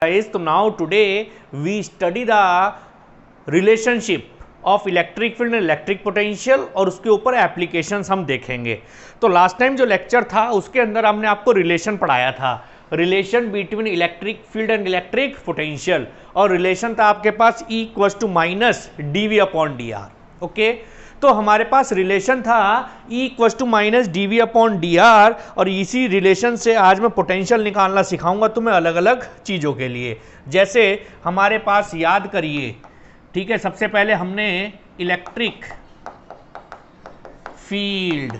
Guys, so now today we study the relationship of electric field and electric potential और उसके ऊपर applications हम देखेंगे। तो लास्ट टाइम जो लेक्चर था उसके अंदर हमने आपको रिलेशन पढ़ाया था, relation between electric field and electric potential, और रिलेशन था आपके पास E equals to minus dV/dr। Okay, तो हमारे पास रिलेशन था E equals to minus dV/dr, और इसी रिलेशन से आज मैं पोटेंशियल निकालना सिखाऊंगा तुम्हें अलग अलग चीज़ों के लिए। जैसे हमारे पास याद करिए, ठीक है, सबसे पहले हमने electric field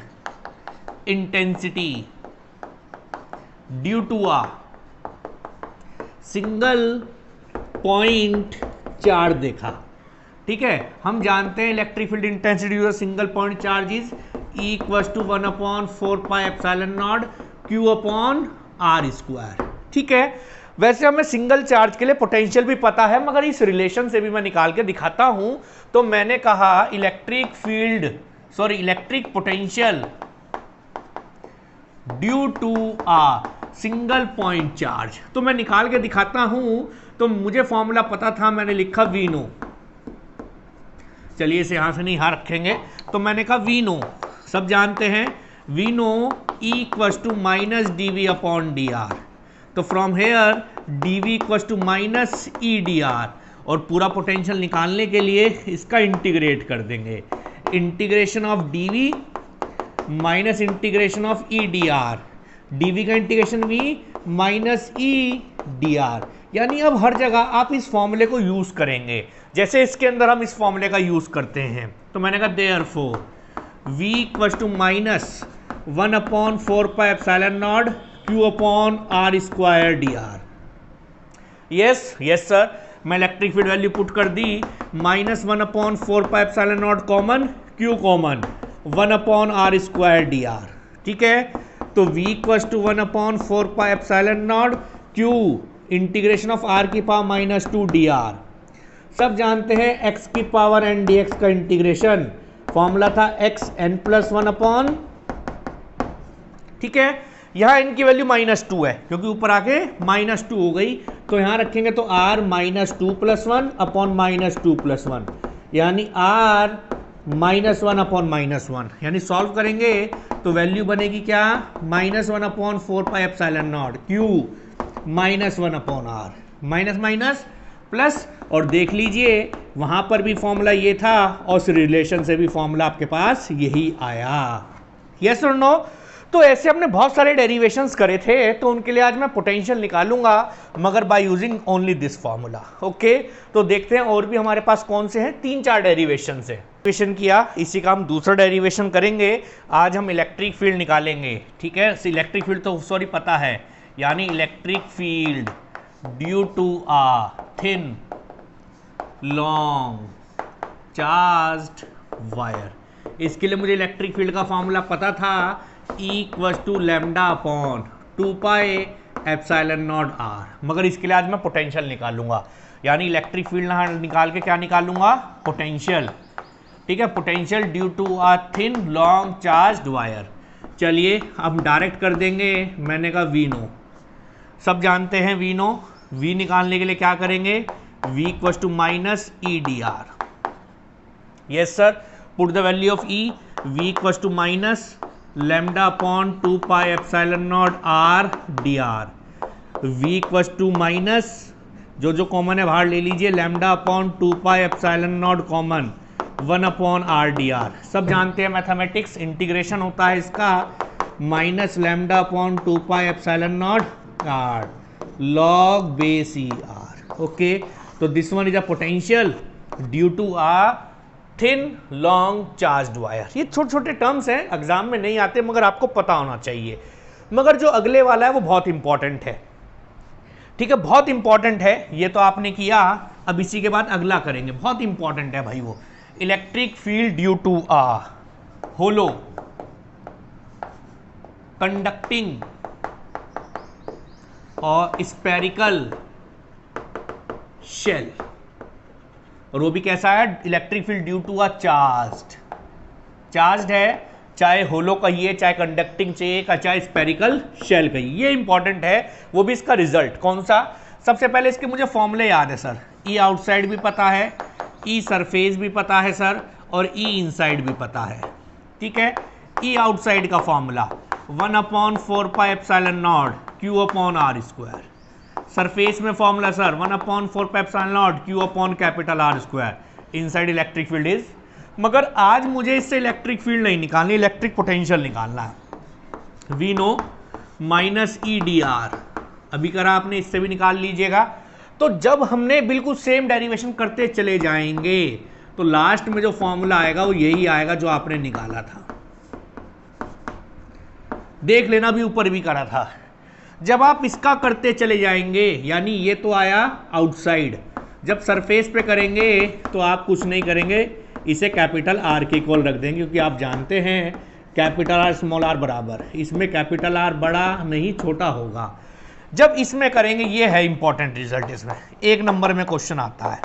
intensity due to a single point charge देखा। ठीक है, हम जानते हैं electric field intensity due to single point charge is E equals to 1/4πε0 Q/r²। ठीक है, वैसे हमें सिंगल चार्ज के लिए पोटेंशियल भी पता है, मगर इस रिलेशन से भी मैं निकाल के दिखाता हूं। तो मैंने कहा electric potential due to a single point charge, तो मैं निकाल के दिखाता हूं। तो मुझे फॉर्मूला पता था, मैंने लिखा वी नो। चलिए इसे यहां से नहीं यहां रखेंगे, तो मैंने कहा वी नो, सब जानते हैं we know E equals to minus dV/dr। तो from here dV equals to minus EdR, और पूरा पोटेंशियल निकालने के लिए इसका इंटीग्रेट कर देंगे, integration of dV minus integration of EdR। dV का इंटीग्रेशन V माइनस EdR, यानी अब हर जगह आप इस फॉर्मूले को यूज करेंगे। जैसे इसके अंदर हम इस फॉर्मूले का यूज करते हैं, तो मैंने कहा therefore V equals to minus 1/4πε0 Q/r²dr। Yes sir, मैं इलेक्ट्रिक फील्ड वैल्यू पुट कर दी, minus 1/4πε0 common, Q common, 1/r²dr। ठीक है, तो V equals to 1/4πε0 Q integration of r की पावर माइनस 2 dr। सब जानते हैं x की पावर n dx का इंटीग्रेशन, फॉर्मूला था xn+1/। ठीक है, यहां n की वैल्यू -2 है क्योंकि ऊपर आके -2 हो गई, तो यहां रखेंगे तो r -2+1/-2+1, यानी r -1/-1, यानी सॉल्व करेंगे तो वैल्यू बनेगी क्या, -1/4πε0 Q -1/r, minus minus plus. और देख लीजिए वहां पर भी फॉर्मूला ये था और उस रिलेशन से भी फॉर्मूला आपके पास यही आया। यस और नो? तो ऐसे हमने बहुत सारे डेरिवेशंस करे थे, तो उनके लिए आज मैं पोटेंशियल निकालूंगा, मगर by using only this formula. Okay, तो देखते हैं और भी हमारे पास कौन से हैं, 3-4 डेरिवेशन है। डेरिवेशन किया, इसी का हम दूसरा डेरिवेशन करेंगे। आज हम इलेक्ट्रिक फील्ड निकालेंगे। ठीक है, इलेक्ट्रिक फील्ड तो सॉरी पता है, यानी electric field due to a thin long charged wire. इसके लिए मुझे इलेक्ट्रिक फील्ड का फॉर्मूला पता था, E इक्वल्स टू λ/2πε0r, मगर इसके लिए आज मैं पोटेंशियल निकालूंगा, यानी इलेक्ट्रिक फील्ड निकाल के क्या निकालूंगा, पोटेंशियल। ठीक है, potential due to a thin long charged wire. चलिए अब डायरेक्ट कर देंगे, मैंने कहा वी नो, सब जानते हैं वी नो। V निकालने के लिए क्या करेंगे, V equals to minus EdR। Yes sir, put the value of E, V equals to minus λ/2πε0r dr। V equals to minus, जो कॉमन है बाहर ले लीजिए, λ/2πε0 कॉमन, 1/r dr। सब जानते हैं मैथमेटिक्स, इंटीग्रेशन होता है इसका minus λ/2πε0 r log base ER। Okay, तो this one is a potential due to a thin long charged wire. ये छोटे छोटे टर्म्स हैं, एग्जाम में नहीं आते, मगर आपको पता होना चाहिए। मगर जो अगले वाला है वो बहुत इंपॉर्टेंट है। ठीक है, बहुत इंपॉर्टेंट है, ये तो आपने किया, अब इसी के बाद अगला करेंगे, बहुत इंपॉर्टेंट है भाई वो, electric field due to a hollow conducting और स्पेरिकल शेल, और वो भी कैसा है, electric field due to a charged है, चाहे होलो कहिए, चाहे कंडक्टिंग चाहिए, चाहे स्पेरिकल शेल कहिए। ये इंपॉर्टेंट है, वो भी इसका रिजल्ट कौन सा, सबसे पहले इसके मुझे फॉर्मूले याद है सर, ई आउटसाइड भी पता है, ई सरफेस भी पता है सर, और ई इनसाइड भी पता है। ठीक है, ई आउटसाइड का फॉर्मूला 1/4πε0 Q/r²। सरफेस में formula sir 1/4πε0 Q/R²। Inside electric field is, मगर आज मुझे इससे इलेक्ट्रिक फील्ड नहीं निकालनी, इलेक्ट्रिक पोटेंशियल निकालना है। We know minus E D R, अभी करा आपने, इससे भी निकाल लीजिएगा। तो जब हमने बिल्कुल सेम डेरिवेशन करते चले जाएंगे तो लास्ट में जो फॉर्मूला आएगा वो यही आएगा जो आपने निकाला था। देख लेना, भी ऊपर भी करा था। जब आप इसका करते चले जाएंगे, यानी ये तो आया आउटसाइड, जब सरफेस पे करेंगे तो आप कुछ नहीं करेंगे, इसे कैपिटल आर के इक्वल रख देंगे, क्योंकि आप जानते हैं कैपिटल आर स्मॉल आर बराबर, इसमें कैपिटल आर बड़ा नहीं छोटा होगा। जब इसमें करेंगे, ये है इंपॉर्टेंट रिजल्ट, इसमें 1 नंबर में क्वेश्चन आता है,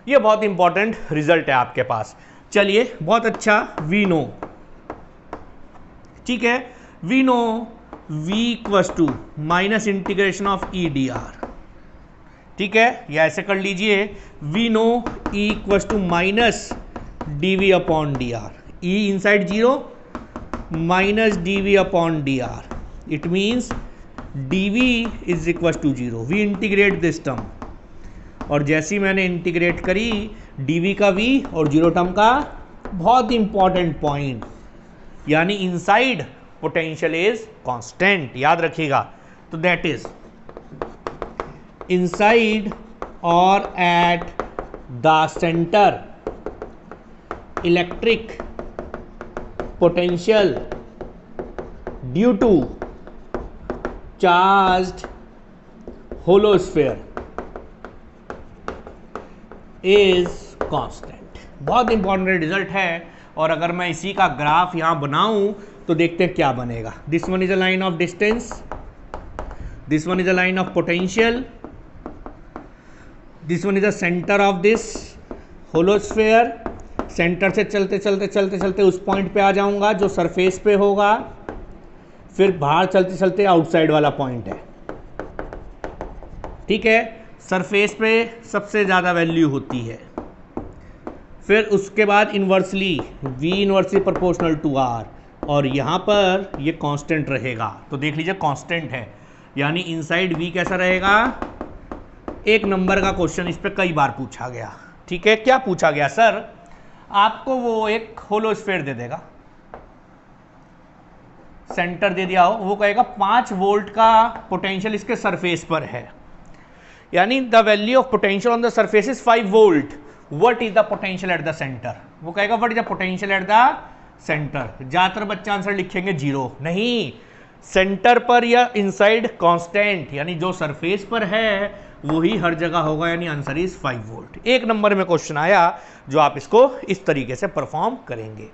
ये बहुत इंपॉर्टेंट रिजल्ट है आपके पास। चलिए, बहुत अच्छा। वी नो, ठीक है, we know v equals to minus integration of E D R. ठीक है, या ऐसे कर लीजिए, we know e equals to minus D V upon D R. E inside 0 minus D V upon D R, it means D V is equals to 0। We integrate this term, और जैसी मैंने integrate करी, D we का v और 0 term का, बहुत important point, यानी inside potential is constant, याद रखिएगा। तो दैट इज इनसाइड और at the centre electric potential due to charged hollow sphere is constant. बहुत इंपॉर्टेंट रिजल्ट है। और अगर मैं इसी का ग्राफ यहां बनाऊं तो देखते हैं क्या बनेगा। This one is a line of distance, this one is a line of potential, this one is a centre of this hollow sphere. Centre से चलते चलते चलते चलते उस पॉइंट पे आ जाऊंगा जो सरफेस पे होगा, फिर बाहर चलते चलते आउटसाइड वाला पॉइंट है। ठीक है, सरफेस पे सबसे ज़्यादा वैल्यू होती है, फिर उसके बाद inversely v inversely proportional to r, और यहाँ पर ये कांस्टेंट रहेगा। तो देख लीजिए कांस्टेंट है, यानी इनसाइड v कैसा रहेगा। 1 नंबर का क्वेश्चन इस पे कई बार पूछा गया। ठीक है, क्या पूछा गया सर, आपको वो एक होलोस्फीयर दे देगा, सेंटर दे दिया हो, वो कहेगा 5 वोल्ट का पोटेंशियल इसके सरफेस पर है, यानी the value of potential on the surface is 5 volt. What is the potential at the centre, वो कहेगा what is the potential at the centre. ज्यादातर बच्चे आंसर लिखेंगे 0, नहीं, सेंटर पर या इनसाइड कांस्टेंट, यानी जो सरफेस पर है वही हर जगह होगा, यानी आंसर इज 5 वोल्ट। 1 नंबर में क्वेश्चन आया जो आप इसको इस तरीके से परफॉर्म करेंगे।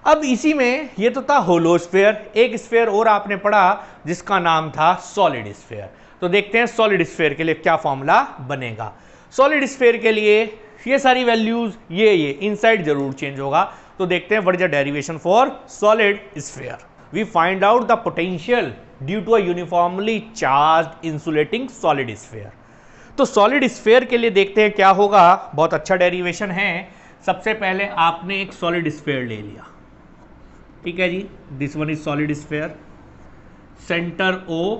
अब इसी में ये तो था होलोस्फीयर, एक स्फीयर और आपने पढ़ा जिसका नाम था सॉलिड स्फीयर। तो देखते हैं सॉलिड स्फीयर के लिए क्या फॉर्मूला बनेगा। सॉलिड स्फीयर के लिए ये सारी वैल्यूज ये इनसाइड जरूर चेंज होगा। तो देखते हैं what is the derivation for solid sphere. We find out the potential due to a uniformly charged insulating solid sphere. तो सॉलिड स्फीयर के लिए देखते हैं क्या होगा। बहुत अच्छा डेरिवेशन है। सबसे पहले आपने एक सॉलिड स्फीयर ले लिया, ठीक है जी, this one is solid sphere, centre O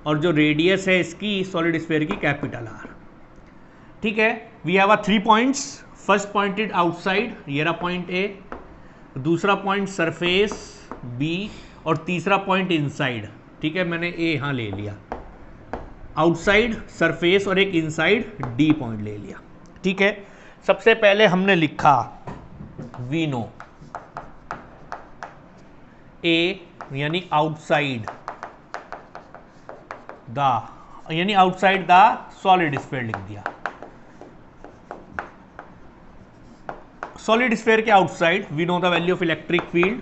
और जो रेडियस है इसकी सॉलिड स्फीयर की कैपिटल R। ठीक है, we have 3 points. First point is outside, ये रहा पॉइंट A, दूसरा पॉइंट सरफेस B और तीसरा पॉइंट इनसाइड। ठीक है, मैंने A यहाँ ले लिया, आउटसाइड, सरफेस और एक इनसाइड D पॉइंट ले लिया। ठीक है, सबसे पहले हमने लिखा वी नो A यानी आउटसाइड द, यानी आउटसाइड द सॉलिड स्फीयर लिख दिया। सॉलिड स्फीयर के outside we know the value of electric field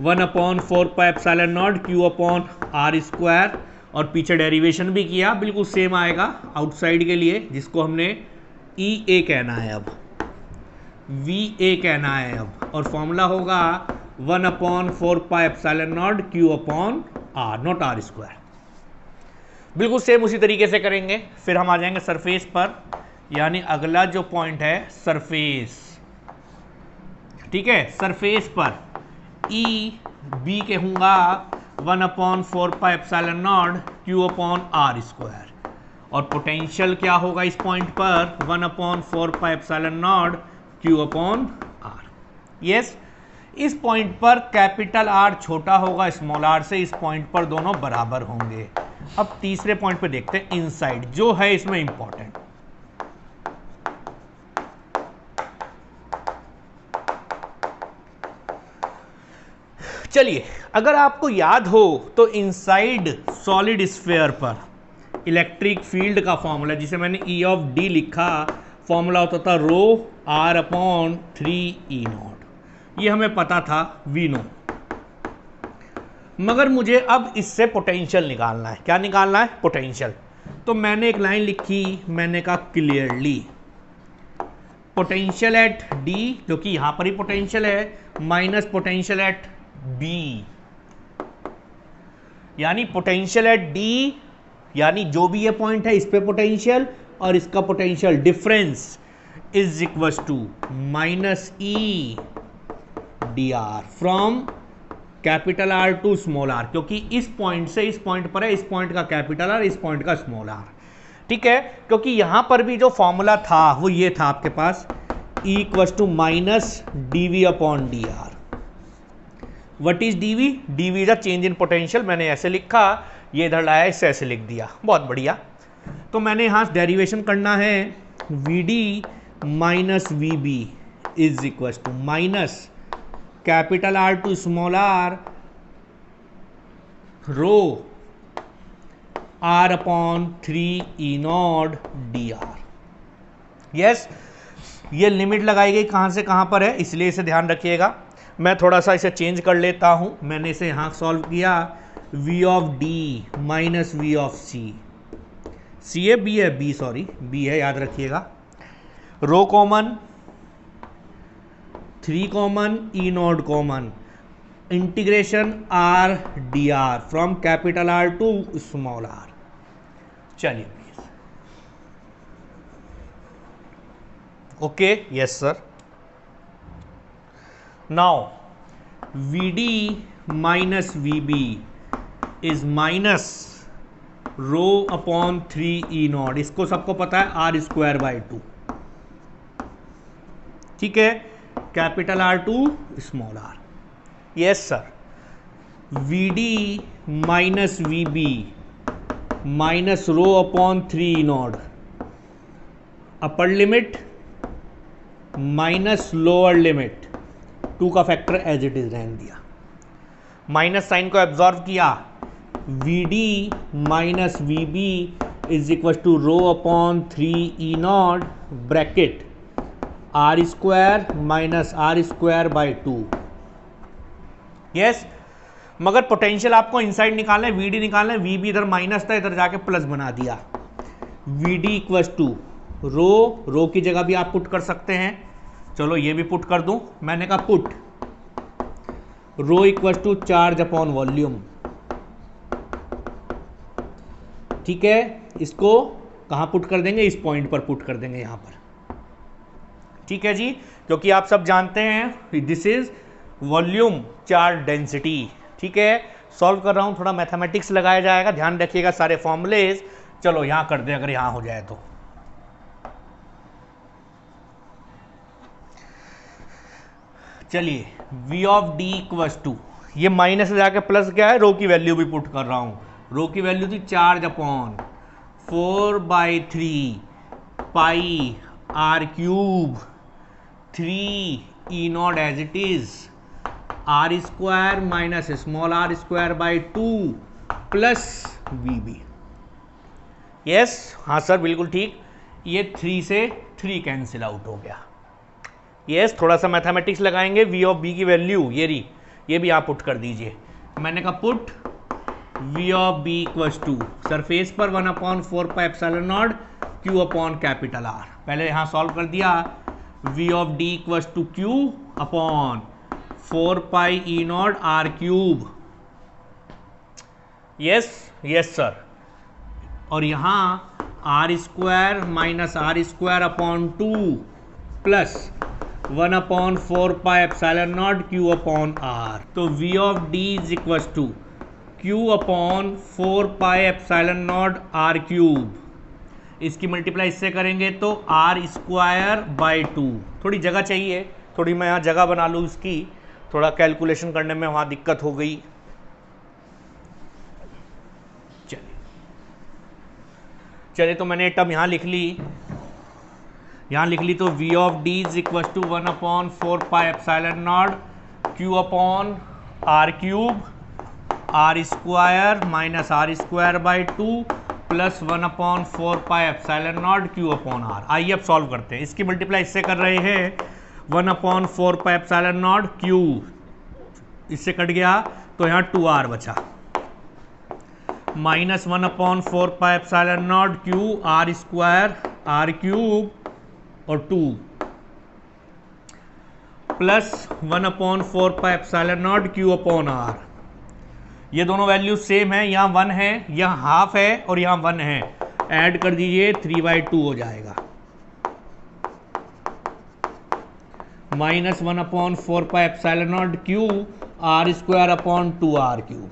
1/4πε0 Q/R², और पीछे डेरिवेशन भी किया, बिल्कुल सेम आएगा आउटसाइड के लिए, जिसको हमने EA कहना है, अब VA कहना है अब, और फॉर्मूला होगा 1/4πε0 Q/R²। R, not R square. बिल्कुल सेम उसी तरीके से करेंगे। फिर हम आ जाएंगे सरफेस पर, यानी अगला जो पॉइंट है सरफेस, ठीक है। सरफेस पर ई बी के हूँगा 1/4πε0 Q/r², और पोटेंशियल क्या होगा इस पॉइंट पर 1/4πε0 Q/r। यस, इस पॉइंट पर कैपिटल आर छोटा होगा स्मॉल आर से, इस पॉइंट पर दोनों बराबर होंगे। अब तीसरे पॉइंट पे देखते हैं, इनसाइड जो है इसमें इंपॉर्टेंट। चलिए, अगर आपको याद हो तो इनसाइड सॉलिड स्फीयर पर इलेक्ट्रिक फील्ड का फॉर्मूला, जिसे मैंने E ऑफ D लिखा, फॉर्मूला होता था रो r/3E0। ये हमें पता था V0, मगर मुझे अब इससे पोटेंशियल निकालना है। क्या निकालना है? पोटेंशियल। तो मैंने एक लाइन लिखी, मैंने कहा क्लियरली पोटेंशियल एट D, जो कि यहां पर ही पोटेंशियल है, माइनस पोटेंशियल एट B, यानी पोटेंशियल एट D, यानी जो भी ये पॉइंट है इस पे पोटेंशियल और इसका potential difference is equal to -E dr from capital R to small R, क्योंकि इस पॉइंट से इस पॉइंट पर है, इस पॉइंट का कैपिटल आर, इस पॉइंट का स्मॉल आर, ठीक है। क्योंकि यहां पर भी जो फॉर्मूला था वो ये था आपके पास, E equal to -dv/dr। What is dv? dv is a change in potential. मैंने ऐसे लिखा, ये इधर लाया, इससे ऐसे लिख दिया, बहुत बढ़िया। तो मैंने यहां डेरिवेशन करना है, vd minus vb is equal to minus capital R to small R rho r/3E0 dr। Yes, ये लिमिट लगाई गई कहां से कहां पर है, इसलिए इसे ध्यान रखिएगा। मैं थोड़ा सा इसे चेंज कर लेता हूं। मैंने इसे यहां सॉल्व किया, v ऑफ d माइनस v ऑफ c, c है b है, b सॉरी b है, याद रखिएगा। Rho common, 3 common, E0 common, integration r dr from capital R to small r। चलिए please, okay, yes sir. Now vd minus vb is minus ρ/3E0, इसको सबको पता है r²/2, ठीक है, capital R to small r। Yes sir, vd minus vb minus ρ/3E0, upper limit minus lower limit, 2 का factor as it is रहने दिया, minus sign को एब्जॉर्व किया, vd minus vb is equal to ρ/3E0 bracket r² minus r²/2। Yes, मगर potential आपको inside निकालना है, vd निकालना है, vb इधर माइनस था, इधर जाके प्लस बना दिया, vd इक्वल टू रो की जगह भी आप पुट कर सकते हैं। चलो ये भी पुट कर दूं, मैंने कहा put rho equal to charge upon volume, ठीक है। इसको कहां पुट कर देंगे? इस पॉइंट पर पुट कर देंगे, यहां पर, ठीक है जी। क्योंकि आप सब जानते हैं this is volume charge density, ठीक है। सॉल्व कर रहा हूं, थोड़ा मैथमेटिक्स लगाया जाएगा, ध्यान रखिएगा सारे फॉर्मूलेज। चलो यहां कर दे, अगर यहां हो जाए तो। चलिए, v of d equal to, ये माइनस से जाके प्लस क्या है, रो की वैल्यू भी पुट कर रहा हूं। रो की वैल्यू थी charge upon 4/3 pi r³ 3E0 as it is, r² minus small r²/2 plus vb। Yes, हाँ सर, बिल्कुल ठीक। ये 3 से 3 कैंसिल आउट हो गया। यस, थोड़ा सा मैथमेटिक्स लगाएंगे, v ऑफ b की वैल्यू ये भी आप पुट कर दीजिए। मैंने कहा पुट v ऑफ b इक्वल टू सरफेस पर 1/4πε0 Q/R। पहले यहाँ सॉल्व कर दिया, v of d equal to Q/4πE0 r³। Yes yes sir. और यहाँ R square minus R square upon 2 plus 1/4πε0 Q upon R. तो V of D is equal to Q upon 4πε0 R cube. इसकी multiply इससे करेंगे तो are square by 2। थोड़ी जगह चाहिए, थोड़ी मैं यहाँ जगह बना लूँ इसकी, थोड़ा कैलकुलेशन करने में वहाँ दिक्कत हो गई। चलिए तो मैंने टर्म यहाँ लिख ली, तो V of D is equal to 1/4πε0 Q upon R cube, R square minus R square by 2 plus 1/4πε0 Q upon R. आइए अब सॉल्व करते हैं। इसकी मल्टीप्लाई इससे कर रहे हैं 1/4πε0 Q, इससे कट गया तो यहाँ 2R बचा, minus 1/4πε0 Q R square R cube और 2 प्लस 1/4πε0 Q अपॉन आर। ये दोनों वैल्यू सेम है, यहाँ 1 है, यहाँ हाफ है और यहाँ 1 है, ऐड कर दीजिए 3/2 हो जाएगा, minus 1/4πε0 Q R square upon 2R cube.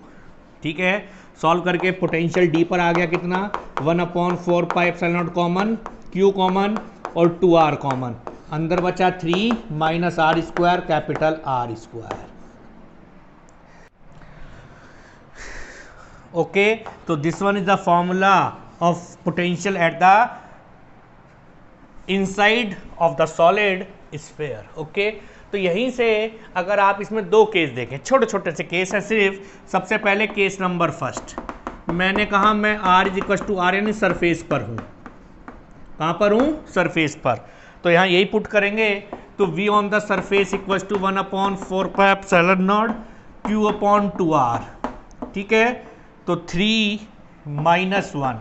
ठीक है, सॉल्व करके पोटेंशियल डी पर आ गया कितना, 1/4πε0 कॉमन, Q कॉमन और 2R कॉमन, अंदर बचा 3 minus R square capital R square. Okay, तो this one is the formula of potential at the inside of the solid sphere. Okay, तो यहीं से अगर आप इसमें दो केस देखें, छोटे छोटे से केस है सिर्फ। सबसे पहले केस नंबर फर्स्ट, मैंने कहा मैं R is equal to R यानी सरफेस पर हूँ। कहाँ पर हूँ? सरफेस पर। तो यहाँ यही पुट करेंगे तो V on the surface equal to 1/4πε0 Q upon 2R। ठीक है, तो 3 माइनस 1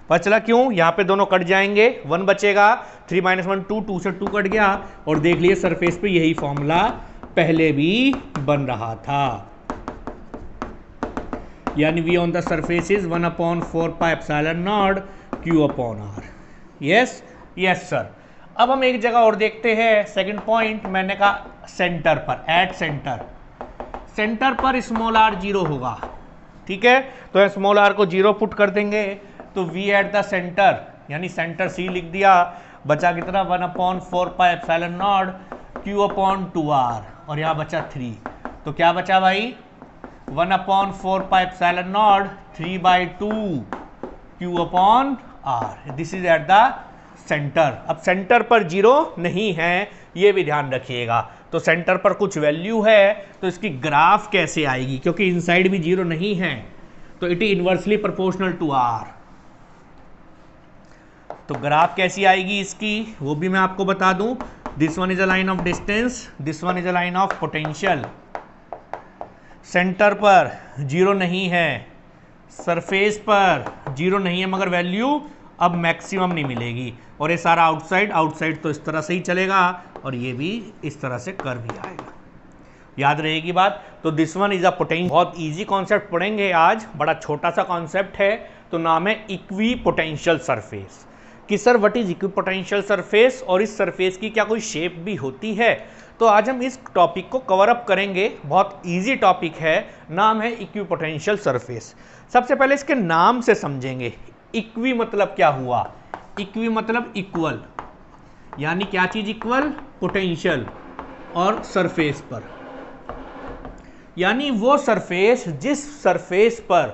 पता चला क्यों, यहाँ पे दोनों कट जाएंगे, 1 बचेगा, 3 माइनस 1 2, 2 से 2 कट गया। और देख लिए सरफेस पे यही फॉर्मूला पहले भी बन रहा था, यानी V on the surface is 1/4πε0 Q upon R। Yes yes sir. अब हम एक जगह और देखते हैं, सेकंड पॉइंट मैंने कहा सेंटर पर, एट सेंटर, सेंटर पर स्मॉल r 0 होगा। ठीक है, तो स्मॉल r को 0 पुट कर देंगे तो V एट द सेंटर यानी सेंटर C लिख दिया, बचा कितना 1/4πε0 Q अपॉन 2R और यहाँ बचा 3। तो क्या बचा भाई, 1/4πε0 3/2 Q upon R। This is eight the centre. अब सेंटर पर 0 नहीं है, ये भी ध्यान रखिएगा। तो सेंटर पर कुछ वैल्यू है, तो इसकी ग्राफ कैसे आएगी, क्योंकि इनसाइड भी 0 नहीं है, तो it is inversely proportional to R। तो ग्राफ कैसी आएगी इसकी वो भी मैं आपको बता दूं। This one is a line of distance, this one is a line of potential. Centre पर 0 नहीं है, सरफेस पर 0 नहीं है, मगर वैल्यू अब मैक्सिमम नहीं मिलेगी। और ये सारा आउटसाइड, आउटसाइड तो इस तरह से ही चलेगा और ये भी इस तरह से कर्व ही आएगा। याद रहेगी बात। तो this one is a potential. बहुत इजी कॉन्सेप्ट पढ़ेंगे आज, बड़ा छोटा सा कॉन्सेप्ट है, तो नाम है इक्वी पोटेंशियल सरफेस। कि sir what is equi potential surface और इस सरफेस की क्या कोई शेप भी होती है? तो आज हम इस टॉपिक को कवर अप करेंगे। बहुत इजी टॉपिक है, नाम है इक्वी पोटेंशियल सरफेस। सबसे पहले इसके नाम से समझेंगे। इक्वी मतलब क्या हुआ? इक्वी मतलब इक्वल, यानी क्या चीज इक्वल? पोटेंशियल और सरफेस पर, यानी वो सरफेस जिस सरफेस पर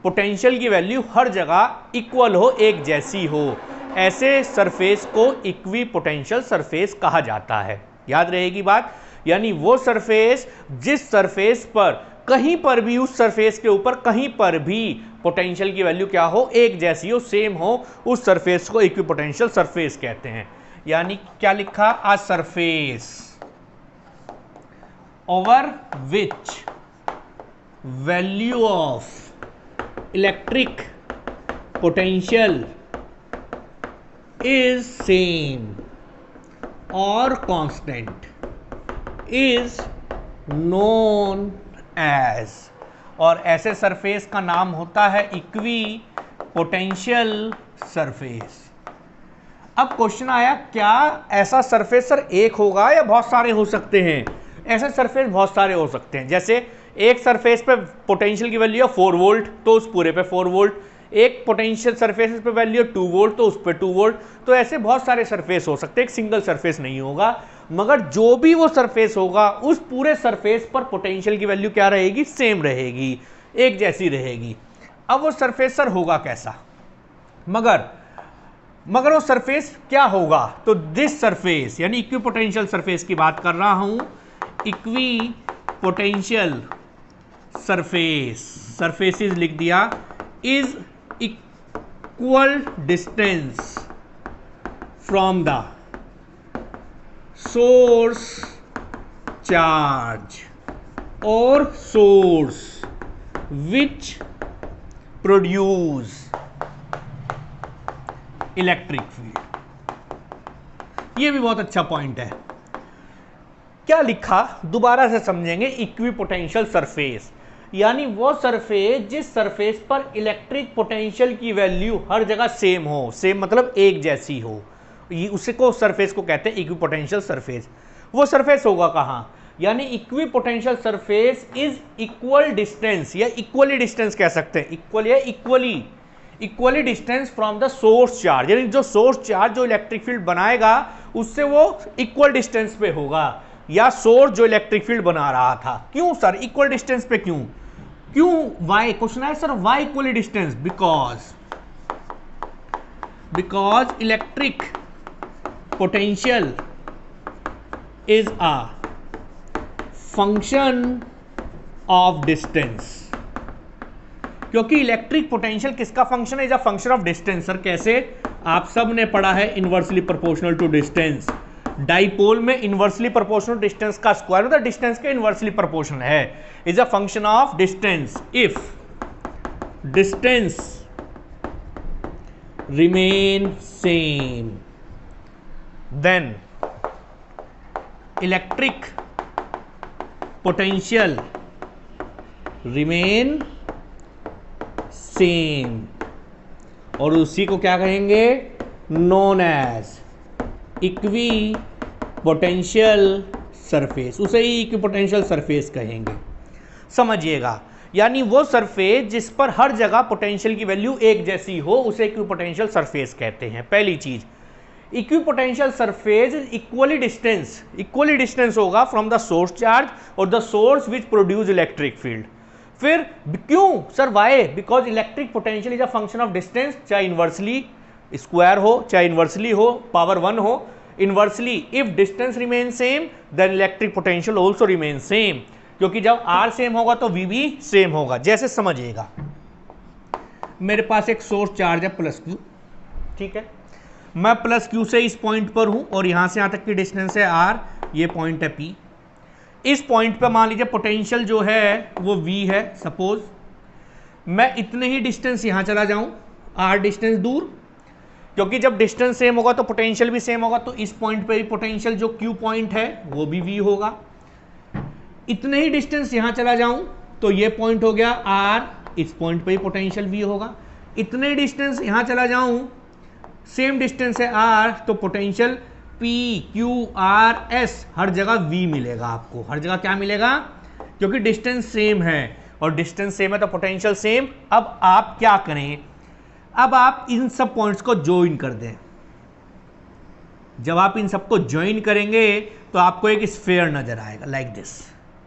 पोटेंशियल की वैल्यू हर जगह इक्वल हो, एक जैसी हो, ऐसे सरफेस को इक्वी पोटेंशियल सरफेस कहा जाता है। याद रहेगी बात। यानी वो सरफेस जिस सरफेस पर कहीं पर भी, उस सरफेस के ऊपर कहीं पर भी पोटेंशियल की वैल्यू क्या हो, एक जैसी हो, सेम हो, उस सरफेस को इक्वी पोटेंशियल सरफेस कहते हैं। यानी क्या लिखा? A surface over which value of electric potential is same or constant is known as और ऐसे सरफेस का नाम होता है इक्वी पोटेंशियल सरफेस। अब क्वेश्चन आया, क्या ऐसा सरफेस सर एक होगा या बहुत सारे हो सकते हैं? ऐसे सरफेस बहुत सारे हो सकते हैं। जैसे एक सरफेस पे पोटेंशियल की वैल्यू है 4 वोल्ट तो उस पूरे पे 4 वोल्ट, एक पोटेंशियल सरफेस पे वैल्यू है 2 वोल्ट तो उस पे 2 वोल्ट। तो ऐसे बहुत सारे सरफेस हो सकते हैं, एक सिंगल सरफेस नहीं होगा। मगर जो भी वो सरफेस होगा उस पूरे सरफेस पर पोटेंशियल की वैल्यू क्या रहेगी? सेम रहेगी, एक जैसी रहेगी। अब वो सरफेस सर होगा कैसा? मगर वो सरफेस क्या होगा? तो दिस सरफेस यानी इक्वी पोटेंशियल सरफेस की बात कर रहा हूं। इक्वी पोटेंशियल सरफेसिस लिख दिया, is equal distance from the source charge और source which produce electric field. ये भी बहुत अच्छा पॉइंट है। क्या लिखा दोबारा से समझेंगे। इक्वी पोटेंशियल सरफेस यानी वो सरफेस जिस सरफेस पर इलेक्ट्रिक पोटेंशियल की वैल्यू हर जगह सेम हो, सेम मतलब एक जैसी हो, उसी को सरफेस को कहते हैं इक्वी पोटेंशियल सरफेस। वो सरफेस होगा कहां? यानी equi potential surface is equal distance या इक्वली डिस्टेंस कह सकते हैं, इक्वल या equally distance from the source charge, यानी जो सोर्स चार्ज जो इलेक्ट्रिक फील्ड बनाएगा उससे वो इक्वल डिस्टेंस पे होगा, या सोर्स जो इलेक्ट्रिक फील्ड बना रहा था। क्यों सर इक्वल डिस्टेंस पे? क्यों वाई? क्वेश्चन है sir why equally distance? Because electric potential is a function of distance. क्योंकि इलेक्ट्रिक पोटेंशियल किसका फंक्शन है? Is a function of distance. Sir कैसे? आप सब ने पढ़ा है inversely proportional to distance. Dipole में इनवर्सली प्रोपोर्शनल डिस्टेंस का स्क्वायर मतलब डिस्टेंस के इनवर्सली प्रोपोर्शनल है। Is a function of distance. If distance remain same then electric potential remain same, और उसी को क्या कहेंगे? Known as equipotential surface. उसे ही इक्वी पोटेंशियल सरफेस कहेंगे। समझिएगा, यानी वो सरफेस जिस पर हर जगह पोटेंशियल की वैल्यू एक जैसी हो उसे इक्वी पोटेंशियल सरफेस कहते हैं। पहली चीज, equipotential surface equally distance होगा फ्रॉम द सोर्स चार्ज और the source which produce electric field. फिर क्यों sir? Why? Because electric potential is a function of distance, चाहे इनवर्सली स्क्वायर हो चाहे इनवर्सली हो पावर 1 हो। Inversely if distance remain same then electric potential also remain same, क्योंकि जब are same होगा तो वी भी सेम होगा। जैसे समझिएगा, मेरे पास एक सोर्स चार्ज है प्लस क्यू, ठीक है, मैं प्लस क्यू से इस पॉइंट पर हूं और यहां से यहां तक की डिस्टेंस है आर, ये पॉइंट है पी। इस पॉइंट पे मान लीजिए पोटेंशियल जो है वो v है। सपोज मैं इतने ही डिस्टेंस यहां चला जाऊं r डिस्टेंस दूर, क्योंकि जब डिस्टेंस सेम होगा तो पोटेंशियल भी सेम होगा, तो इस पॉइंट पे भी पोटेंशियल जो q पॉइंट है वो भी v होगा। इतने ही डिस्टेंस यहां चला जाऊं तो ये पॉइंट हो गया r, इस पॉइंट पे ही पोटेंशियल v होगा। इतने डिस्टेंस यहां चला जाऊं, सेम डिस्टेंस है r, तो potential P Q R S हर जगह V मिलेगा आपको। हर जगह क्या मिलेगा? क्योंकि डिस्टेंस सेम है और डिस्टेंस सेम है तो पोटेंशियल सेम। अब आप क्या करें? अब आप इन सब पॉइंट्स को ज्वाइन कर दें। जब आप इन सबको ज्वाइन करेंगे तो आपको एक स्फीयर नजर आएगा लाइक दिस,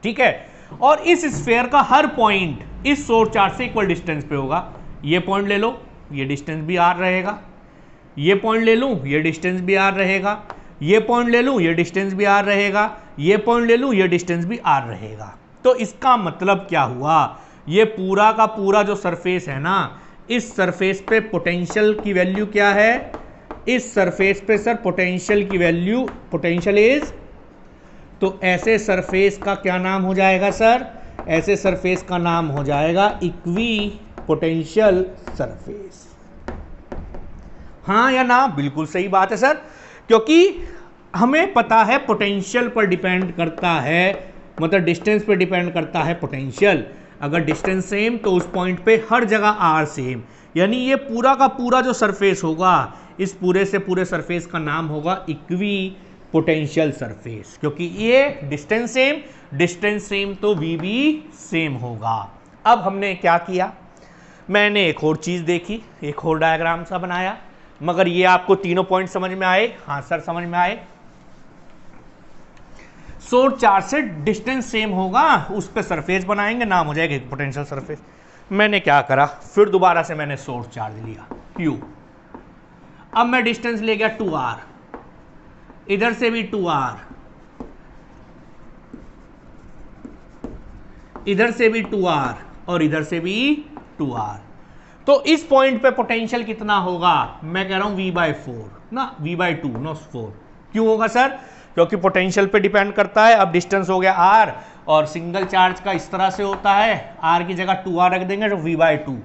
ठीक है। और इस स्फीयर का हर पॉइंट इस सोर्स चार्ज से इक्वल डिस्टेंस पे होगा। ये पॉइंट ले लो, ये डिस्टेंस भी R रहेगा। ये पॉइंट ले लूं, ये डिस्टेंस भी R रहेगा। ये पॉइंट ले लूं, ये डिस्टेंस भी R रहेगा। ये पॉइंट ले लूं, ये डिस्टेंस भी R रहेगा। तो इसका मतलब क्या हुआ? ये पूरा का पूरा जो सरफेस है ना, इस सरफेस पे पोटेंशियल की वैल्यू क्या है? इस सरफेस पे सर पोटेंशियल की वैल्यू, पोटेंशियल इज, तो ऐसे सरफेस का क्या नाम हो जाएगा सर? ऐसे सरफेस का नाम हो जाएगा इक्वी पोटेंशियल सरफेस। हाँ या ना? बिल्कुल सही बात है सर, क्योंकि हमें पता है पोटेंशियल पर डिपेंड करता है, मतलब डिस्टेंस पर डिपेंड करता है पोटेंशियल। अगर डिस्टेंस सेम तो उस पॉइंट पे हर जगह आर सेम, यानी ये पूरा का पूरा जो सरफेस होगा, इस पूरे से पूरे सरफेस का नाम होगा इक्वी पोटेंशियल सरफेस, क्योंकि ये डिस्टेंस सेम तो वी भी सेम होगा। अब हमने क्या किया, मैंने एक और चीज देखी, एक और डायग्राम सा बनाया, मगर ये आपको तीनों पॉइंट समझ में आए? हाँ सर समझ में आए। सोर्स चार्ज से डिस्टेंस सेम होगा, उस पर सरफेस बनाएंगे, नाम हो जाएगा पोटेंशियल सरफेस। मैंने क्या करा, फिर दोबारा से मैंने सोर्स चार्ज लिया Q, अब मैं डिस्टेंस ले गया 2r, इधर से भी 2r, इधर से भी 2r और इधर से भी 2r। तो इस पॉइंट पे पोटेंशियल कितना होगा, मैं कह रहा हूं v/4 ना, v/2 नो 4। क्यों होगा सर, क्योंकि पोटेंशियल पे डिपेंड करता है। अब डिस्टेंस हो गया r और सिंगल चार्ज का इस तरह से होता है, r की जगह 2r रख देंगे तो v/2,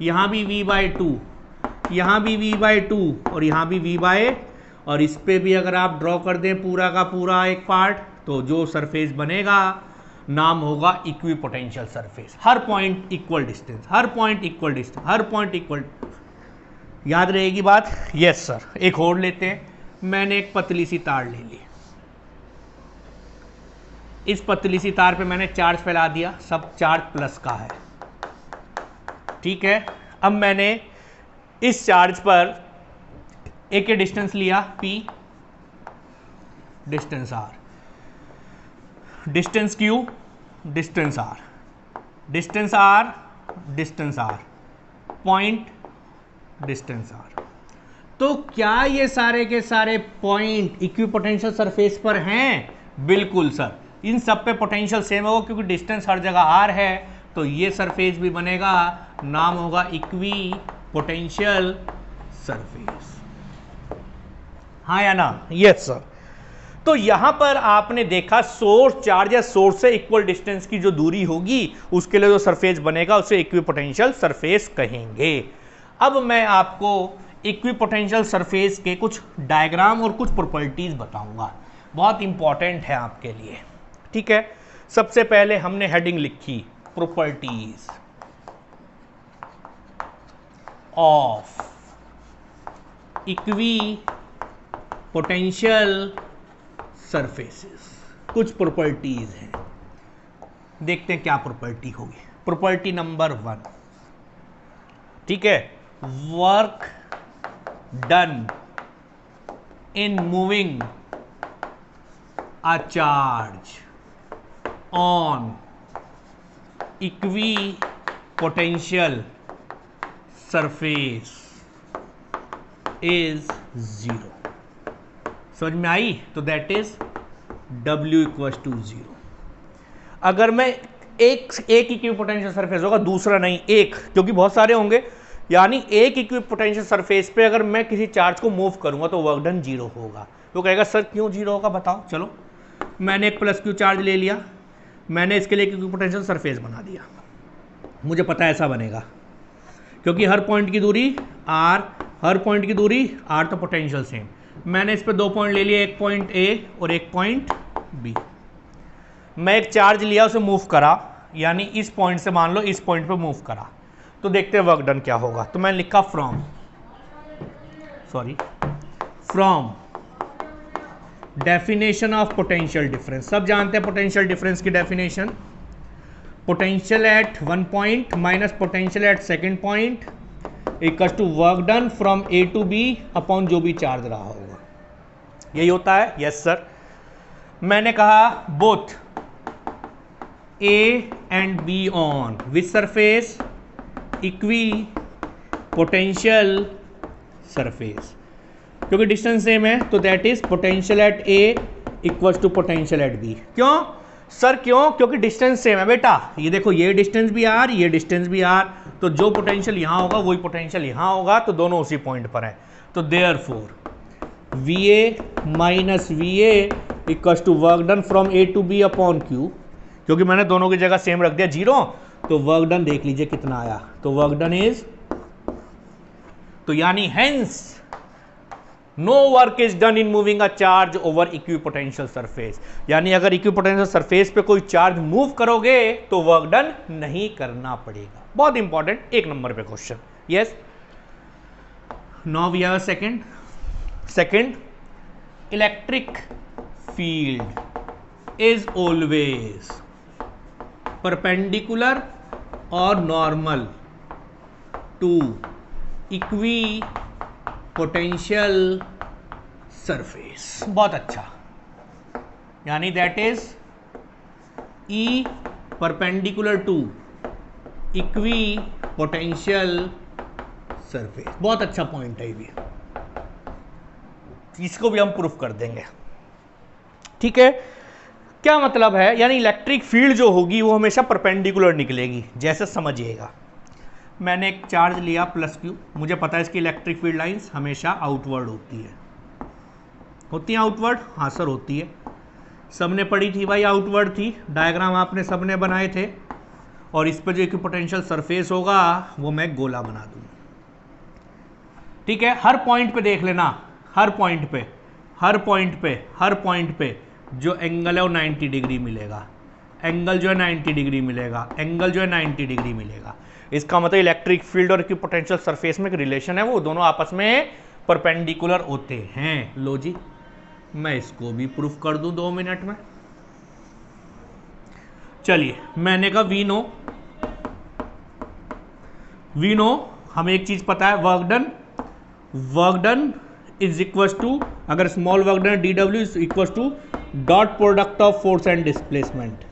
यहां भी v/2, यहां भी v/2 और यहां भी v/, और इस पे भी अगर आप ड्रॉ कर दें पूरा का पूरा एक पार्ट, तो जो सरफेस बनेगा नाम होगा इक्वी पोटेंशियल सरफेस। हर पॉइंट इक्वल डिस्टेंस, हर पॉइंट इक्वल डिस्टेंस, हर पॉइंट इक्वल। याद रहेगी बात? Yes sir. एक और लेते हैं, मैंने एक पतली सी तार ले ली, इस पतली सी तार पे मैंने चार्ज फैला दिया, सब चार्ज प्लस का है, ठीक है। अब मैंने इस चार्ज पर एक डिस्टेंस लिया P, distance R, distance Q, distance R, distance R, distance R, point, distance R। तो क्या ये सारे के सारे पॉइंट इक्विपोटेंशियल सरफेस पर हैं? बिल्कुल सर, इन सब पे पोटेंशियल सेम होगा क्योंकि डिस्टेंस हर जगह R है, तो ये सरफेस भी बनेगा, नाम होगा इक्वी पोटेंशियल सरफेस। हाँ या ना? Yes sir. तो यहां पर आपने देखा सोर्स चार्ज या सोर्स से इक्वल डिस्टेंस की जो दूरी होगी उसके लिए जो सरफेस बनेगा उसे इक्विपोटेंशियल सरफेस कहेंगे। अब मैं आपको इक्विपोटेंशियल सरफेस के कुछ डायग्राम और कुछ प्रॉपर्टीज बताऊंगा, बहुत इंपॉर्टेंट है आपके लिए, ठीक है। सबसे पहले हमने हेडिंग लिखी properties of equi potential surfaces. कुछ प्रॉपर्टीज हैं, देखते हैं क्या प्रॉपर्टी होगी। प्रॉपर्टी नंबर 1, ठीक है, work done in moving a charge on equipotential surface is 0। समझ में आई? तो दैट इज W = 0। अगर मैं एक इक्विपोटेंशियल सरफेस होगा, दूसरा नहीं, एक, क्योंकि बहुत सारे होंगे, यानी एक इक्विपोटेंशियल सरफेस पे अगर मैं किसी चार्ज को मूव करूंगा तो वर्क डन 0 होगा। तो कहेगा सर क्यों 0 होगा, बताओ। चलो, मैंने एक +Q चार्ज ले लिया, मैंने इसके लिए इक्विपोटेंशियल सरफेस बना दिया, मुझे पता है ऐसा बनेगा क्योंकि हर पॉइंट की दूरी R, हर पॉइंट की दूरी R, तो पोटेंशियल सेम। मैंने इस पे 2 पॉइंट ले लिए, एक पॉइंट A और एक पॉइंट B। मैं एक चार्ज लिया, उसे मूव करा, यानी इस पॉइंट से मान लो इस पॉइंट पे मूव करा, तो देखते हैं वर्क डन क्या होगा। तो मैंने लिखा from definition of potential difference. सब जानते हैं पोटेंशियल डिफरेंस की definition, potential at 1 point minus potential at 2nd point equals to work done from A to B upon जो भी चार्ज रहा होगा। यही होता है? Yes sir. मैंने कहा both A and B on which surface, equipotential surface, क्योंकि डिस्टेंस सेम है तो that is potential at A equals to potential eight B। क्यों सर? क्यों? क्योंकि डिस्टेंस सेम है बेटा। ये देखो, ये डिस्टेंस भी R, ये डिस्टेंस भी R, तो जो पोटेंशियल यहां होगा वही पोटेंशियल यहां होगा, तो दोनों उसी पॉइंट पर है। तो therefore VA minus VA equals to work done from A to B upon Q, क्योंकि मैंने दोनों की जगह सेम रख दिया 0, तो वर्क डन देख लीजिए कितना आया, तो वर्क डन इज, तो यानी hence no work is done in moving a charge over equipotential surface, यानी अगर इक्विपोटेंशियल सरफेस पे कोई चार्ज मूव करोगे तो वर्क डन नहीं करना पड़ेगा। बहुत इंपॉर्टेंट, 1 नंबर पे question. Yes, now we have a second electric field is always perpendicular और नॉर्मल टू इक्विपोटेंशियल सरफेस। बहुत अच्छा, यानी that is E perpendicular to equipotential surface. बहुत अच्छा पॉइंट है ये भी, इसको भी हम प्रूफ कर देंगे। ठीक है, क्या मतलब है, यानी इलेक्ट्रिक फील्ड जो होगी वो हमेशा परपेंडिकुलर निकलेगी। जैसे समझिएगा, मैंने एक चार्ज लिया प्लस क्यू, मुझे पता है इसकी इलेक्ट्रिक फील्ड लाइंस हमेशा आउटवर्ड होती है। होती है आउटवर्ड? हाँ सर होती है, सबने पढ़ी थी भाई, आउटवर्ड थी, डायग्राम आपने सबने बनाए थे। और इस पर जो इक्विपोटेंशियल सरफेस होगा वो मैं गोला बना दूंगा। ठीक है, हर पॉइंट पे देख लेना, हर पॉइंट पे जो एंगल है वो 90 डिग्री मिलेगा, एंगल जो है 90 डिग्री मिलेगा, एंगल जो है 90 डिग्री मिलेगा। इसका मतलब इलेक्ट्रिक फील्ड और इक्विपोटेंशियल सरफेस में एक रिलेशन है, वो दोनों आपस में परपेंडिकुलर होते हैं। लो जी, मैं इसको भी प्रूफ कर दूं 2 मिनट में। चलिए, मैंने कहा वी नो हमें एक चीज पता है, work done is equal to, अगर small work done D W is equal to dot product of force and displacement.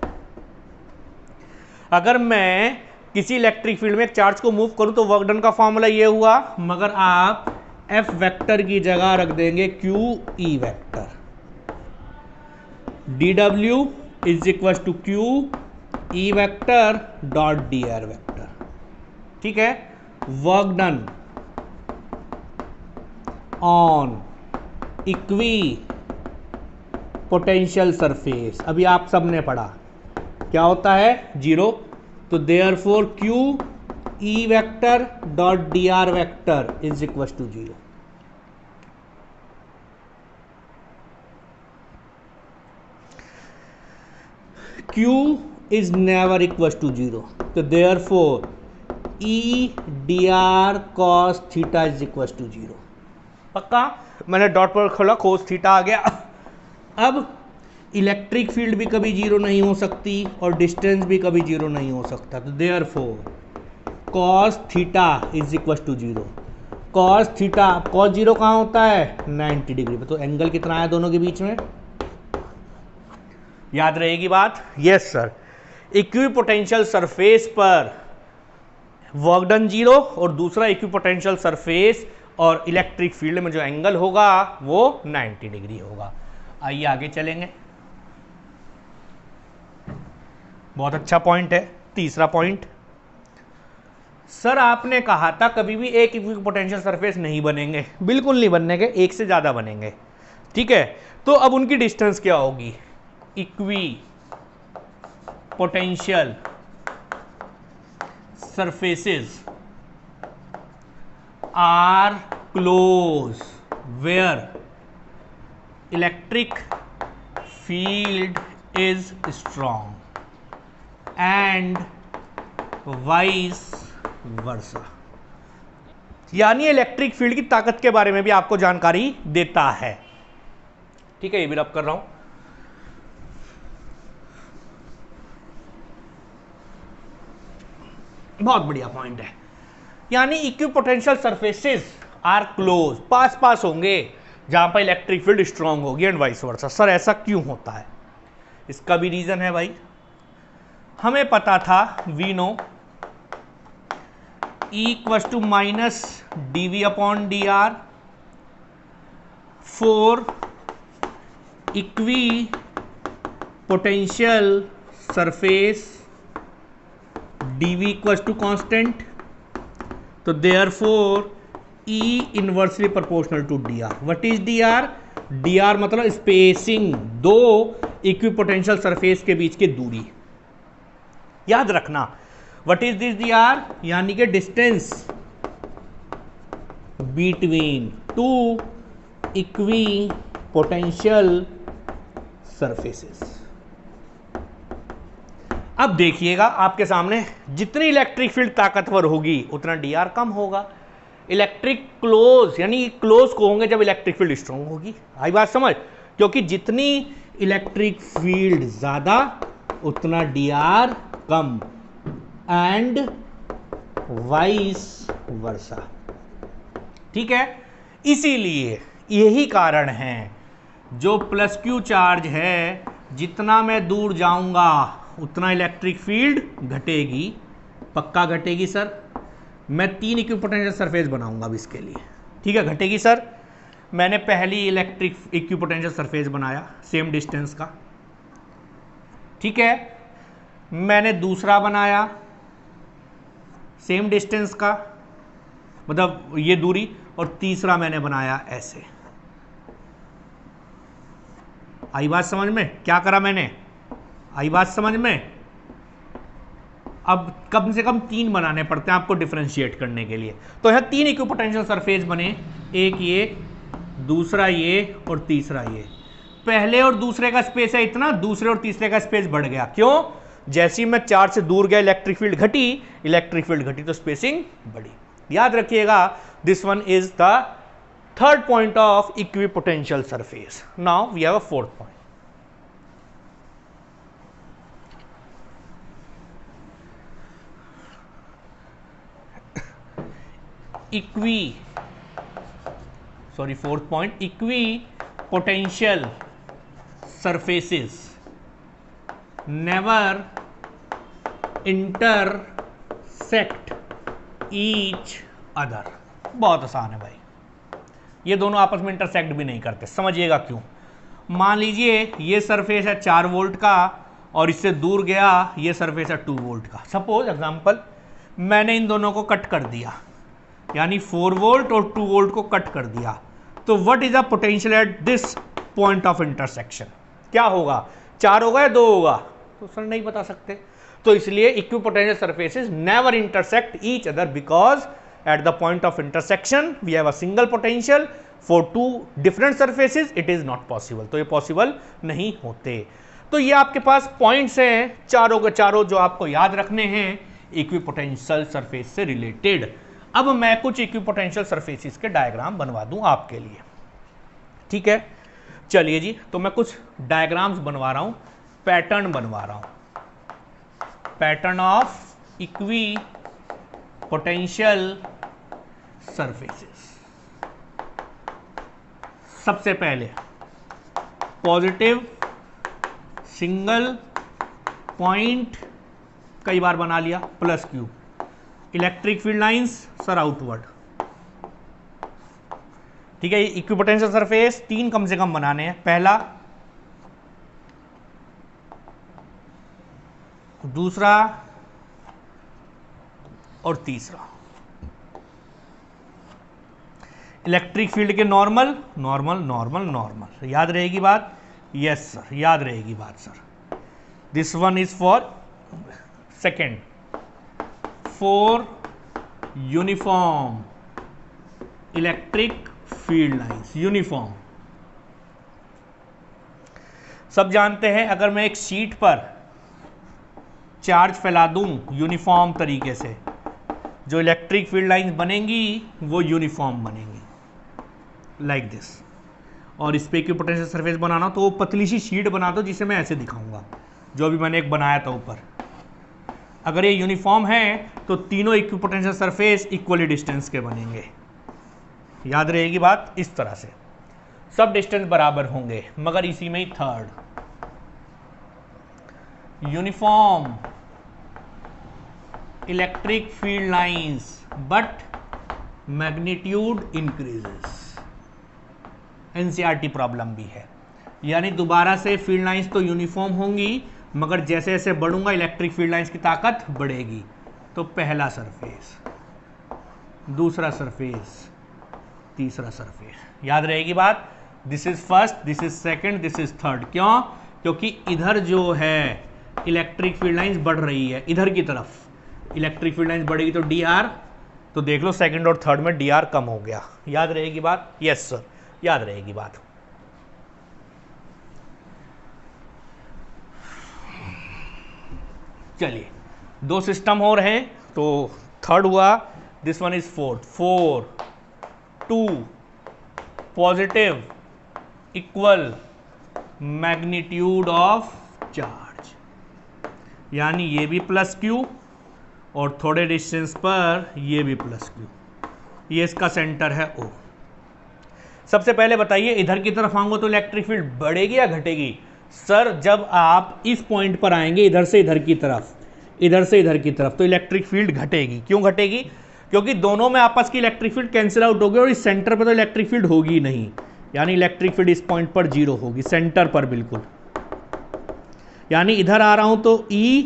अगर मैं किसी इलेक्ट्रिक फील्ड में एक चार्ज को मूव करूं तो वर्क डन का फॉर्मूला ये हुआ, मगर आप एफ वेक्टर की जगह रख देंगे Q E vector. D W is equal to Q E vector dot D R vector. ठीक है, work done on equipotential surface, अभी आप सबने पढ़ा क्या होता है, 0। तो therefore Q E vector dot D R vector is equal to 0। Q is never equal to 0, तो therefore E D R cos theta is equal to 0। पक्का? मैंने डॉट पर खोला, कोस थीटा आ गया। अब इलेक्ट्रिक फील्ड भी कभी 0 नहीं हो सकती और डिस्टेंस भी कभी 0 नहीं हो सकता, तो therefore cos theta is equal to 0। Cos theta, cos 0 कहाँ होता है, 90 डिग्री पे। तो एंगल कितना है दोनों के बीच में, याद रहेगी बात? यस सर, इक्विपोटेंशियल सरफेस पर वर्क डन 0 और दूसरा इक्विपोटेंशियल सरफेस और इलेक्ट्रिक फील्ड में जो एंगल होगा वो 90 डिग्री होगा। आइए आगे चलेंगे, बहुत अच्छा पॉइंट है। तीसरा पॉइंट, सर आपने कहा था कभी भी एक इक्विपोटेंशियल सरफेस नहीं बनेंगे, बिल्कुल नहीं बनेंगे, एक से ज्यादा बनेंगे। ठीक है, तो अब उनकी डिस्टेंस क्या होगी, equipotential surfaces are close where electric field is strong and vice versa, यानी इलेक्ट्रिक फील्ड की ताकत के बारे में भी आपको जानकारी देता है। ठीक है, ये भी रब कर रहा हूं। बहुत बढ़िया पॉइंट है, यानी इक्विपोटेंशियल सरफेसेस आर क्लोज, पास पास होंगे जहां पर इलेक्ट्रिक फील्ड स्ट्रांग होगी एंड वाइस वर्सा। सर ऐसा क्यों होता है, इसका भी रीजन है भाई। हमें पता था we know E equal to minus D V upon D R for equipotential surface D V equal to constant, तो therefore E inversely proportional to D R. What is D R? D R मतलब spacing, दो equipotential surface के बीच की दूरी। याद रखना, what is this D R, यानी कि distance between two equipotential surfaces. अब देखिएगा आपके सामने जितनी इलेक्ट्रिक फील्ड ताकतवर होगी उतना dr कम होगा। इलेक्ट्रिक क्लोज यानी क्लोज को होंगे जब इलेक्ट्रिक फील्ड स्ट्रांग होगी। आई बात समझ? क्योंकि जितनी इलेक्ट्रिक फील्ड ज्यादा उतना dr कम एंड वाइस वर्सा। ठीक है, इसीलिए यही कारण है जो प्लस क्यू चार्ज है जितना मैं दूर जाऊंगा उतना इलेक्ट्रिक फील्ड घटेगी। पक्का घटेगी सर। मैं 3 इक्विपोटेंशियल सरफेस बनाऊंगा अब इसके लिए। ठीक है, घटेगी सर। मैंने पहली इलेक्ट्रिक इक्विपोटेंशियल सरफेस बनाया सेम डिस्टेंस का। ठीक है, मैंने दूसरा बनाया सेम डिस्टेंस का, मतलब ये दूरी, और तीसरा मैंने बनाया ऐसे। आई बात समझ में? क्या करा मैंने? आई बात समझ में? अब कम से कम 3 बनाने पड़ते हैं आपको डिफरेंशिएट करने के लिए। तो यह 3 इक्विपोटेंशियल सरफेस बने, एक ये, दूसरा ये और तीसरा ये। पहले और दूसरे का स्पेस है इतना, दूसरे और तीसरे का स्पेस बढ़ गया। क्यों? जैसे ही मैं चार्ज से दूर गया इलेक्ट्रिक फील्ड घटी तो स्पेसिंग बढ़ी। याद रखिएगा, this one is the third point of equipotential surface. Now we have a fourth point. fourth point, equipotential surfaces never intersect each other। बहुत आसान है भाई, ये दोनों आपस में इंटरसेक्ट भी नहीं करते। समझिएगा क्यों। मान लीजिए ये सरफेस है 4 वोल्ट का और इससे दूर गया ये सरफेस है 2 वोल्ट का। सपोज एग्जांपल मैंने इन दोनों को कट कर दिया, यानी 4 वोल्ट और 2 वोल्ट को कट कर दिया, तो what is the potential at this point of intersection? क्या होगा? 4 होगा या 2 होगा? तो सर नहीं बता सकते। तो इसलिए equipotential surfaces never intersect each other because at the point of intersection we have a single potential. For 2 different surfaces it is not possible. तो ये पॉसिबल नहीं होते। तो ये आपके पास पॉइंट्स हैं चारों के चारों जो आपको याद रखने हैं इक्विपोटेंशियल सरफेस से रिलेटेड। अब मैं कुछ इक्विपोटेंशियल सरफेसेस के डायग्राम बनवा दूं आपके लिए। ठीक है, चलिए जी। तो मैं कुछ डायग्राम्स बनवा रहा हूं, पैटर्न बनवा रहा हूं, पैटर्न ऑफ इक्विपोटेंशियल सरफेसेस। सबसे पहले पॉजिटिव सिंगल पॉइंट, कई बार बना लिया, plus Q. Electric field lines sir outward. ठीक है, इक्विपोटेंशियल सरफेस 3 कम से कम बनाने हैं। पहला, दूसरा और तीसरा। इलेक्ट्रिक फील्ड के नॉर्मल नॉर्मल नॉर्मल नॉर्मल। याद रहेगी बात? यस सर, याद रहेगी बात sir. This one is for second, 4 uniform electric field lines. Uniform सब जानते हैं, अगर मैं एक शीट पर चार्ज फैला दूं यूनिफॉर्म तरीके से, जो इलेक्ट्रिक फील्ड लाइंस बनेंगी वो यूनिफॉर्म बनेंगी, लाइक दिस। और इस पे इक्विपोटेंशियल सरफेस बनाना तो वो पतली सी शीट बना दो जिसे मैं ऐसे दिखाऊंगा, जो अभी मैंने एक बनाया था ऊपर। अगर ये यूनिफॉर्म है तो तीनों इक्विपोटेंशियल सरफेस इक्वली डिस्टेंस के बनेंगे। याद रहेगी बात? इस तरह से सब डिस्टेंस बराबर होंगे, मगर इसी में ही third, uniform electric field lines but magnitude increases. NCERT problem भी है, यानी दोबारा से फील्ड लाइंस तो यूनिफॉर्म होंगी, मगर जैसे जैसे बढ़ूंगा इलेक्ट्रिक फील्ड लाइंस की ताकत बढ़ेगी। तो पहला सरफेस, दूसरा सरफेस, तीसरा सरफेस। याद रहेगी बात? This is first, this is second, this is third. क्यों? क्योंकि इधर जो है इलेक्ट्रिक फील्ड लाइंस बढ़ रही है, इधर की तरफ इलेक्ट्रिक फील्ड लाइंस बढ़ेगी तो डी आर, तो देख लो सेकंड और थर्ड में डी आर कम हो गया। याद रहेगी बात? Yes sir. याद रहेगी बात। चलिए 2 सिस्टम और हैं, तो थर्ड हुआ, this one is fourth, 4 2 positive equal magnitude of charge, यानी ये भी प्लस क्यू और थोड़े डिस्टेंस पर ये भी प्लस क्यू, ये इसका सेंटर है O। सबसे पहले बताइए इधर की तरफ आऊंगा तो इलेक्ट्रिक फील्ड बढ़ेगी या घटेगी? सर जब आप इस पॉइंट पर आएंगे इधर से इधर की तरफ, इधर से इधर की तरफ, तो इलेक्ट्रिक फील्ड घटेगी। क्यों घटेगी? क्योंकि दोनों में आपस की इलेक्ट्रिक फील्ड कैंसिल आउट होगी और इस सेंटर पर तो इलेक्ट्रिक फील्ड होगी नहीं, यानी इलेक्ट्रिक फील्ड इस पॉइंट पर 0 होगी, सेंटर पर बिल्कुल। यानी इधर आ रहा हूं तो E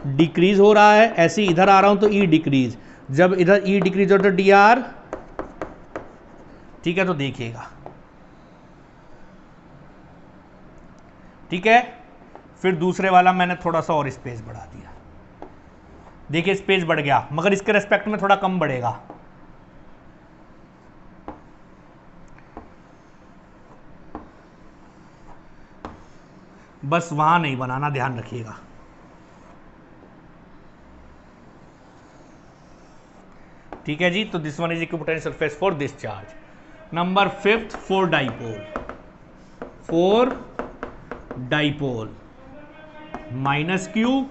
डिक्रीज हो रहा है, ऐसे इधर आ रहा हूं तो E डिक्रीज। जब इधर E डिक्रीज हो तो DR, ठीक है, तो देखिएगा, ठीक है। फिर दूसरे वाला मैंने थोड़ा सा और स्पेस बढ़ा दिया, देखिए स्पेस बढ़ गया, मगर इसके रेस्पेक्ट में थोड़ा कम बढ़ेगा। बस वहां नहीं बनाना, ध्यान रखिएगा। ठीक है जी, तो this one is equipotential surface for this charge. Number 5th for dipole, for dipole minus Q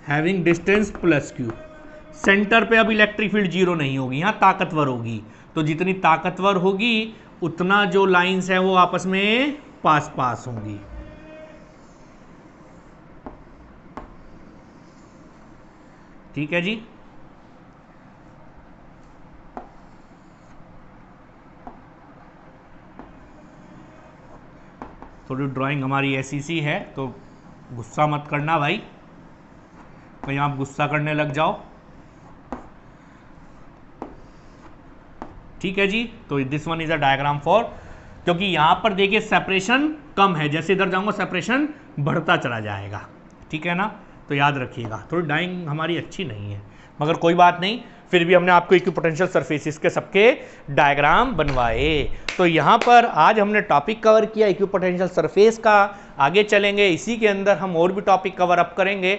having distance plus Q. Centre पे अब इलेक्ट्रिक फील्ड 0 नहीं होगी, यहां ताकतवर होगी, तो जितनी ताकतवर होगी उतना जो लाइंस है वो आपस में पास पास होंगी। ठीक है जी, थोड़ी ड्राइंग हमारी ऐसी सी है, तो गुस्सा मत करना भाई, कहीं आप गुस्सा करने लग जाओ। ठीक है जी, तो this one is a diagram for, क्योंकि यहां पर देखिए सेपरेशन कम है, जैसे इधर जाऊंगा सेपरेशन बढ़ता चला जाएगा। ठीक है ना, तो याद रखिएगा। थोड़ी ड्राइंग हमारी अच्छी नहीं है, मगर कोई बात नहीं, फिर भी हमने आपको इक्विपोटेंशियल सरफेसेस के सबके डायग्राम बनवाए। तो यहाँ पर आज हमने टॉपिक कवर किया इक्विपोटेंशियल सरफेस का, आगे चलेंगे इसी के अंदर हम और भी टॉपिक कवर अप करेंगे।